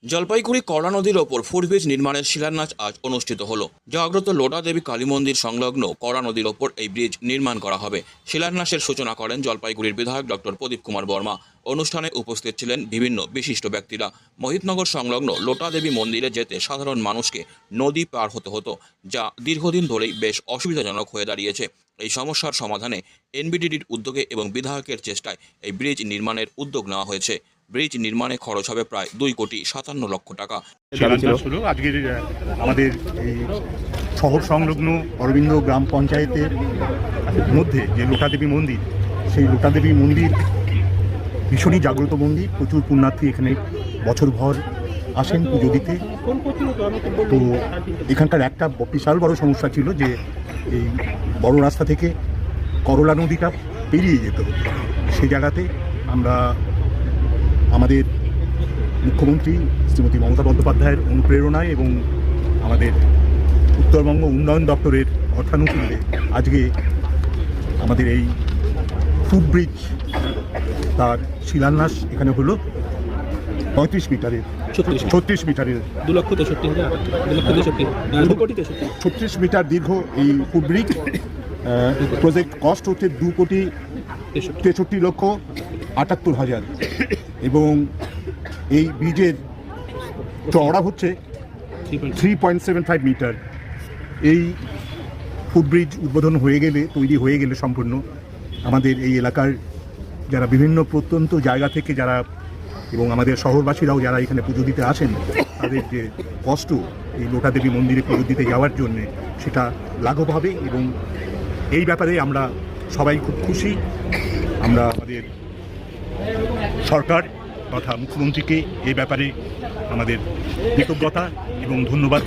জলপাইগুড়ি কড়া নদীর ওপর ফুটব্রিজ নির্মাণের শিলান্যাস আজ অনুষ্ঠিত হলো। জাগ্রত লোটা দেবী কালী মন্দির সংলগ্ন কড়া নদীর ওপর এই ব্রিজ নির্মাণ করা হবে। শিলান্যাসের সূচনা করেন জলপাইগুড়ির বিধায়ক ডক্টর প্রদীপ কুমার বর্মা। অনুষ্ঠানে উপস্থিত ছিলেন বিভিন্ন বিশিষ্ট ব্যক্তিরা। মোহিতনগর সংলগ্ন লোটা দেবী মন্দিরে যেতে সাধারণ মানুষকে নদী পার হতে হতো, যা দীর্ঘদিন ধরেই বেশ অসুবিধাজনক হয়ে দাঁড়িয়েছে। এই সমস্যার সমাধানে এনবিডিডির উদ্যোগে এবং বিধায়কের চেষ্টায় এই ব্রিজ নির্মাণের উদ্যোগ নেওয়া হয়েছে। ব্রিজ নির্মাণে খরচ হবে প্রায় 2,57,00,000 টাকা। শিলান্যাস হলো আজকের আমাদের এই শহর সংলগ্ন অরবিন্দ গ্রাম পঞ্চায়েতের মধ্যে যে লোটা দেবী মন্দির, সেই লোটা দেবী মন্দির ভীষণই জাগ্রত মন্দির। প্রচুর পুণ্যার্থী এখানে বছরভর আসেন পুজো দিতে। তো এখানকার একটা বিশাল বড় সমস্যা ছিল যে এই বড় রাস্তা থেকে করলা নদীটা পেরিয়ে যেতে হতো। সেই জায়গাতে আমরা আমাদের মুখ্যমন্ত্রী শ্রীমতী মমতা বন্দ্যোপাধ্যায়ের অনুপ্রেরণায় এবং আমাদের উত্তরবঙ্গ উন্নয়ন দপ্তরের অর্থানুকূল্যে আজকে আমাদের এই ফুটব্রিজ তার শিলান্যাস এখানে হলো 35 মিটারের 36 মিটারের 36 মিটার দীর্ঘ এই ফুটব্রিজ। প্রজেক্ট কস্ট হচ্ছে 2,63,78,000 এবং এই ব্রিজের চওড়া হচ্ছে 3.75 মিটার। এই ফুটব্রিজ উদ্বোধন হয়ে গেলে, তৈরি হয়ে গেলে সম্পূর্ণ আমাদের এই এলাকার যারা বিভিন্ন প্রত্যন্ত জায়গা থেকে যারা এবং আমাদের শহরবাসীরাও যারা এখানে পুজো দিতে আসেন, তাদের যে কষ্ট এই লোটা দেবী মন্দিরে পুজো দিতে যাওয়ার জন্যে সেটা লাঘব হবে এবং এই ব্যাপারে আমরা সবাই খুব খুশি। আমরা আমাদের সরকার তথা মুখ্যমন্ত্রীকে এই ব্যাপারে আমাদের কৃতজ্ঞতা এবং ধন্যবাদ